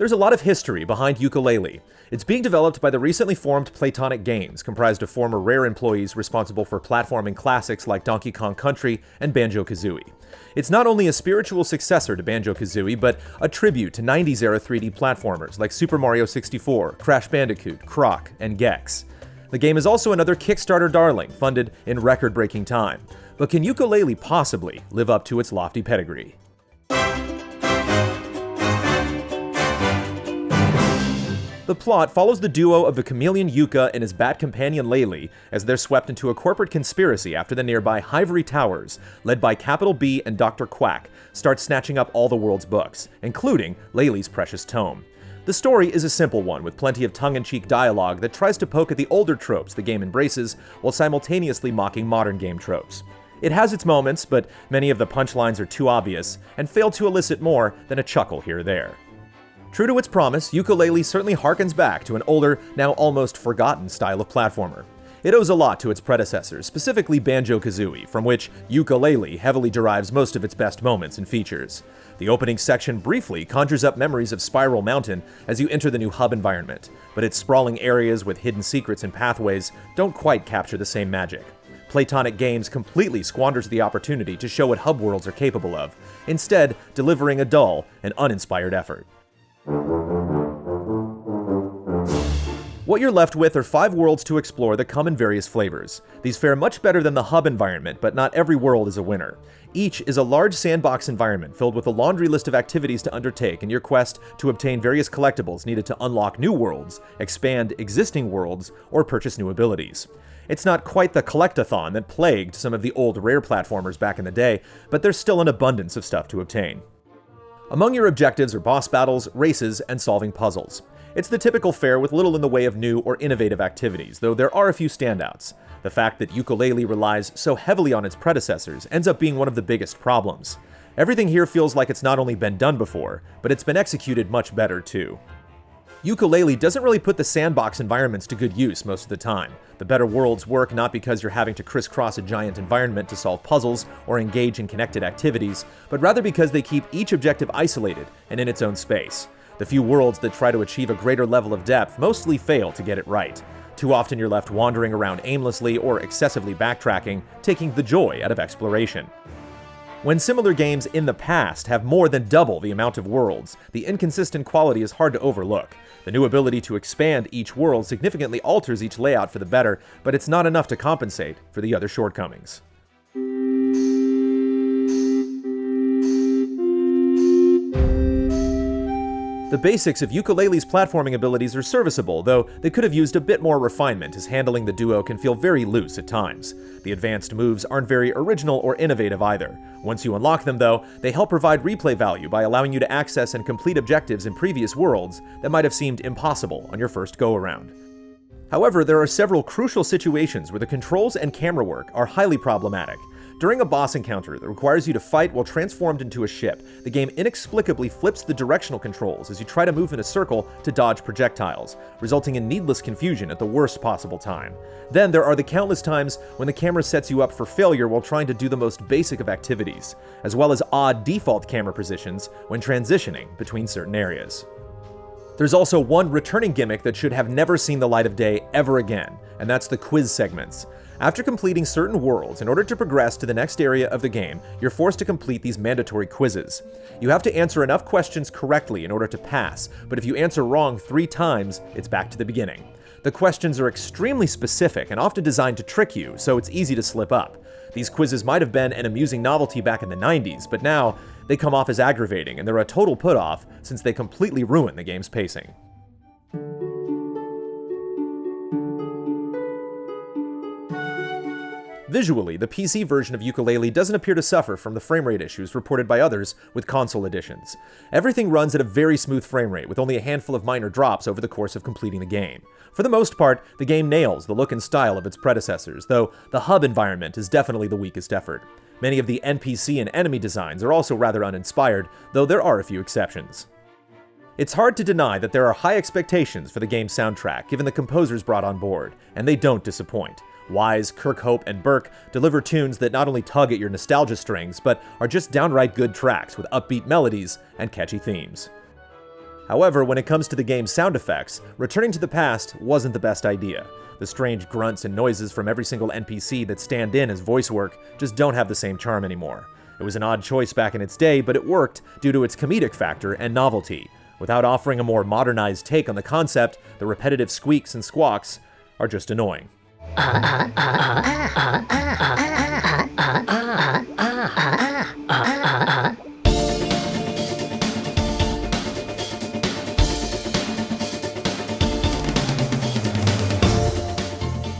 There's a lot of history behind Yooka-Laylee. It's being developed by the recently formed Platonic Games, comprised of former Rare employees responsible for platforming classics like Donkey Kong Country and Banjo-Kazooie. It's not only a spiritual successor to Banjo-Kazooie, but a tribute to 90s-era 3D platformers like Super Mario 64, Crash Bandicoot, Croc, and Gex. The game is also another Kickstarter darling, funded in record-breaking time. But can Yooka-Laylee possibly live up to its lofty pedigree? The plot follows the duo of the chameleon Yuka and his bat companion Laylee as they're swept into a corporate conspiracy after the nearby Ivory Towers, led by Capital B and Dr. Quack, start snatching up all the world's books, including Laylee's precious tome. The story is a simple one, with plenty of tongue-in-cheek dialogue that tries to poke at the older tropes the game embraces, while simultaneously mocking modern game tropes. It has its moments, but many of the punchlines are too obvious, and fail to elicit more than a chuckle here or there. True to its promise, Yooka-Laylee certainly harkens back to an older, now almost forgotten style of platformer. It owes a lot to its predecessors, specifically Banjo-Kazooie, from which Yooka-Laylee heavily derives most of its best moments and features. The opening section briefly conjures up memories of Spiral Mountain as you enter the new hub environment, but its sprawling areas with hidden secrets and pathways don't quite capture the same magic. Platonic Games completely squanders the opportunity to show what hub worlds are capable of, instead delivering a dull and uninspired effort. What you're left with are 5 worlds to explore that come in various flavors. These fare much better than the hub environment, but not every world is a winner. Each is a large sandbox environment filled with a laundry list of activities to undertake in your quest to obtain various collectibles needed to unlock new worlds, expand existing worlds, or purchase new abilities. It's not quite the collect-a-thon that plagued some of the old Rare platformers back in the day, but there's still an abundance of stuff to obtain. Among your objectives are boss battles, races, and solving puzzles. It's the typical fare with little in the way of new or innovative activities, though there are a few standouts. The fact that Yooka-Laylee relies so heavily on its predecessors ends up being one of the biggest problems. Everything here feels like it's not only been done before, but it's been executed much better too. Yooka-Laylee doesn't really put the sandbox environments to good use most of the time. The better worlds work not because you're having to crisscross a giant environment to solve puzzles or engage in connected activities, but rather because they keep each objective isolated and in its own space. The few worlds that try to achieve a greater level of depth mostly fail to get it right. Too often you're left wandering around aimlessly or excessively backtracking, taking the joy out of exploration. When similar games in the past have more than double the amount of worlds, the inconsistent quality is hard to overlook. The new ability to expand each world significantly alters each layout for the better, but it's not enough to compensate for the other shortcomings. The basics of Yooka-Laylee's platforming abilities are serviceable, though they could have used a bit more refinement, as handling the duo can feel very loose at times. The advanced moves aren't very original or innovative either. Once you unlock them, though, they help provide replay value by allowing you to access and complete objectives in previous worlds that might have seemed impossible on your first go-around. However, there are several crucial situations where the controls and camera work are highly problematic. During a boss encounter that requires you to fight while transformed into a ship, the game inexplicably flips the directional controls as you try to move in a circle to dodge projectiles, resulting in needless confusion at the worst possible time. Then there are the countless times when the camera sets you up for failure while trying to do the most basic of activities, as well as odd default camera positions when transitioning between certain areas. There's also one returning gimmick that should have never seen the light of day ever again, and that's the quiz segments. After completing certain worlds, in order to progress to the next area of the game, you're forced to complete these mandatory quizzes. You have to answer enough questions correctly in order to pass, but if you answer wrong 3 times, it's back to the beginning. The questions are extremely specific and often designed to trick you, so it's easy to slip up. These quizzes might have been an amusing novelty back in the 90s, but now they come off as aggravating, and they're a total put-off since they completely ruin the game's pacing. Visually, the PC version of Yooka-Laylee doesn't appear to suffer from the frame rate issues reported by others with console editions. Everything runs at a very smooth frame rate, with only a handful of minor drops over the course of completing the game. For the most part, the game nails the look and style of its predecessors, though the hub environment is definitely the weakest effort. Many of the NPC and enemy designs are also rather uninspired, though there are a few exceptions. It's hard to deny that there are high expectations for the game's soundtrack, given the composers brought on board, and they don't disappoint. Wise, Kirkhope, and Burke deliver tunes that not only tug at your nostalgia strings, but are just downright good tracks with upbeat melodies and catchy themes. However, when it comes to the game's sound effects, returning to the past wasn't the best idea. The strange grunts and noises from every single NPC that stand in as voice work just don't have the same charm anymore. It was an odd choice back in its day, but it worked due to its comedic factor and novelty. Without offering a more modernized take on the concept, the repetitive squeaks and squawks are just annoying.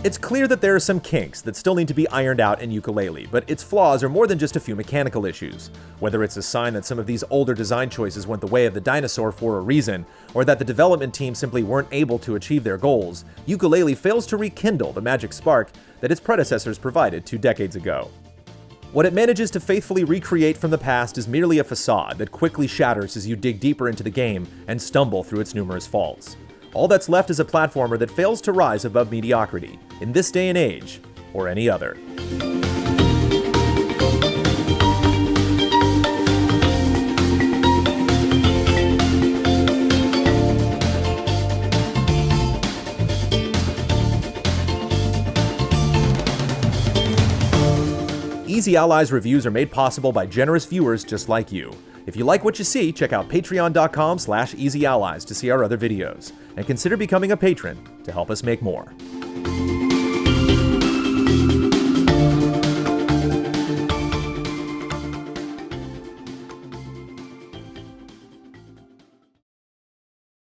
It's clear that there are some kinks that still need to be ironed out in Yooka-Laylee, but its flaws are more than just a few mechanical issues. Whether it's a sign that some of these older design choices went the way of the dinosaur for a reason, or that the development team simply weren't able to achieve their goals, Yooka-Laylee fails to rekindle the magic spark that its predecessors provided 2 decades ago. What it manages to faithfully recreate from the past is merely a facade that quickly shatters as you dig deeper into the game and stumble through its numerous faults. All that's left is a platformer that fails to rise above mediocrity, in this day and age, or any other. Easy Allies reviews are made possible by generous viewers just like you. If you like what you see, check out patreon.com/easyallies to see our other videos, and consider becoming a patron to help us make more.